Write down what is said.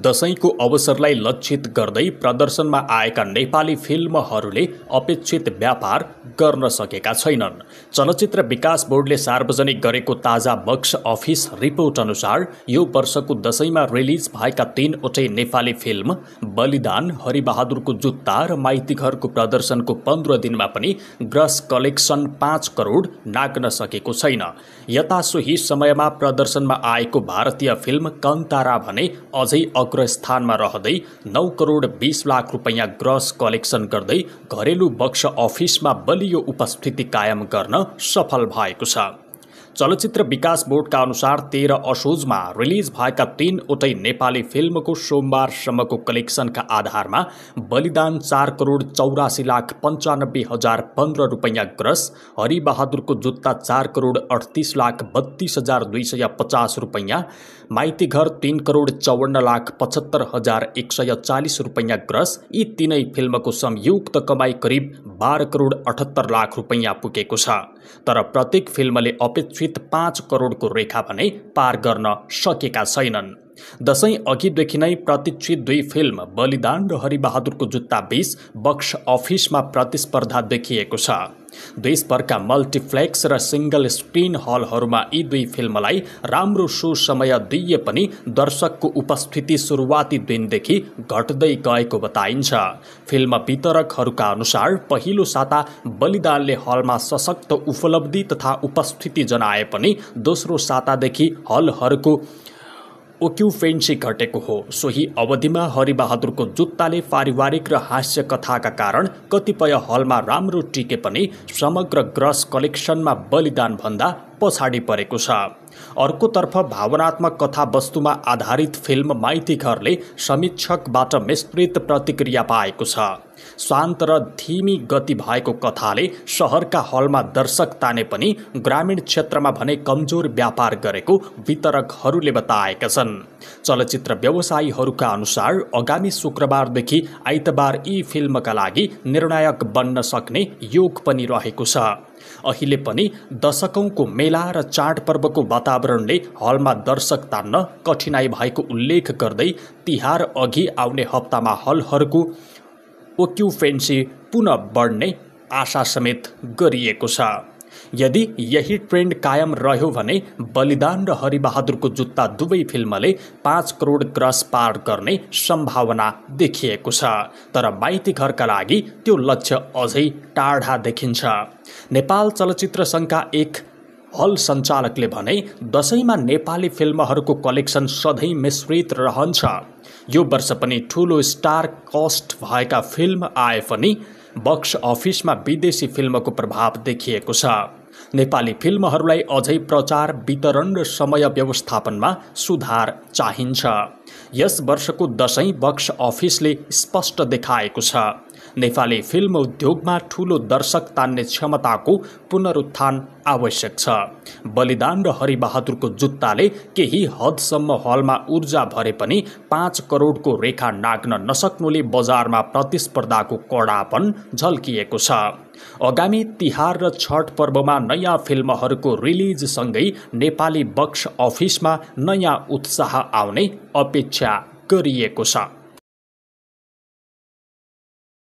दशैंको अवसरलाई लक्षित गर्दै प्रदर्शनमा आएका नेपाली फिल्महरूले अपेक्षित व्यापार गर्न सकेका छैनन्। चलचित्र विकास बोर्डले सार्वजनिक गरेको ताजा बक्स अफिस रिपोर्ट अनुसार यो वर्षको दशैंमा रिलिज भएका 3वटै नेपाली फिल्म बलिदान, हरिबहादुरको जुत्ता र माइतीघरको प्रदर्शनको 15 दिनमा पनि ग्रस कलेक्सन 5 करोड नाग्न सकेको छैन। यता सोही समयमा प्रदर्शनमा आएको भारतीय फिल्म कान्तारा भने अझै अग्रस्थानमा रहँदै 9 करोड 20 लाख रुपैयाँ ग्रस कलेक्सन गर्दै घरेलु बक्स अफिसमा बलियो उपस्थिति कायम गर्न सफल भएको छ। चलचित्र विकास बोर्डका अनुसार 13 असोजमा रिलिज भएका 3वटै नेपाली फिल्मको सोमबारसम्मको कलेक्सनका आधारमा बलिदान 4 करोड 84 लाख 95 हजार 15 रुपैयाँ ग्रस, हरिबहादुरको जुत्ता 4 करोड 38 लाख 32 हजार 250 रुपैयाँ, माइतीघर 3 करोड 54 लाख 75 हजार 140 रुपैयाँ ग्रस, यी तीनै फिल्मको संयुक्त कमाई करिब 12 करोड 78 लाख रुपैयाँ पुगेको छ। तर प्रत्येक फिल्मले अपेक्षित 5 करोडको रेखा भने पार गर्न सकेका छैनन्। दशैं अघिदेखि नै प्रतीक्षित 2 फिल्म बलिदान र हरिबहादुरको जुत्ता बीच बक्स अफिसमा प्रतिस्पर्धा देखिएको छ। देशभरका मल्टिप्लेक्स र सिंगल स्क्रिन हलहरूमा यी 2 फिल्मलाई राम्रो सो समय दिए पनि दर्शकको उपस्थिति सुरुवाती दिनदेखि घट्दै गएको बताइन्छ। फिल्म वितरकहरूका अनुसार पहिलो साता बलिदानले हलमा सशक्त उपलब्धि तथा उपस्थिति जनाए पनि दोस्रो सातादेखि हलहरूको ओक्युपेन्सी घटेको हो। सोही अवधिमा हरिबहादुरको जुत्ताले पारिवारिक र हास्य कथाका कारण कतिपय हलमा राम्रो टिके पनि समग्र ग्रस कलेक्सनमा बलिदान भन्दा पछाडि परेको छ। अर्कोतर्फ भावनात्मक कथावस्तुमा आधारित फिल्म माइतीघरले समीक्षकबाट मिश्रित प्रतिक्रिया पाएको छ। शान्त र धीमी गति भएको कथाले शहरका हलमा दर्शक ताने पनि ग्रामीण क्षेत्रमा भने कमजोर व्यापार गरेको वितरकहरूले बताएका छन्। चलचित्र व्यवसायीहरूका अनुसार आगामी शुक्रबारदेखि आइतबार यी फिल्मका लागि निर्णायक बन्न सक्ने योग पनि रहेको छ। अहिले पनि दशकौंको मेला र चाडपर्वको वातावरणले हलमा दर्शक तान्न कठिनाई भएको उल्लेख गर्दै तिहार अघि आउने हप्तामा हलहरूको ओक्युपेन्सी पुनः बढ्ने आशा समेत गरिएको छ। यदि यही ट्रेन्ड कायम रह्यो भने बलिदान र हरिबहादुरको जुत्ता दुवै फिल्मले 5 करोड ग्रस पार गर्ने सम्भावना देखिएको छ। तर माइतीघरका लागि त्यो लक्ष्य अझै टाढा देखिन्छ। नेपाल चलचित्र संघका एक हल सञ्चालकले भने दशैंमा नेपाली फिल्महरूको कलेक्सन सधैँ मिश्रित रहन्छ। यो वर्ष पनि ठूलो स्टार कस्ट भएका फिल्म आए पनि बक्स अफिसमा विदेशी फिल्मको प्रभाव देखिएको छ। नेपाली फिल्महरूलाई अझै प्रचार, वितरण र समय व्यवस्थापनमा सुधार चाहिन्छ। यस वर्षको दशैं बक्स अफिसले स्पष्ट देखाएको छ। नेपाली फिल्म उद्योगमा ठूलो दर्शक तान्ने क्षमताको पुनरुत्थान आवश्यक छ। बलिदान र हरिबहादुरको जुत्ताले केही हदसम्म हलमा ऊर्जा भरे पनि 5 करोडको रेखा नाग्न नसक्नुले बजारमा प्रतिस्पर्धाको कडापन झल्किएको छ। आगामी तिहार र छठ पर्वमा नयाँ फिल्महरूको रिलिजसँगै नेपाली बक्स अफिसमा नयाँ उत्साह आउने अपेक्षा गरिएको छ।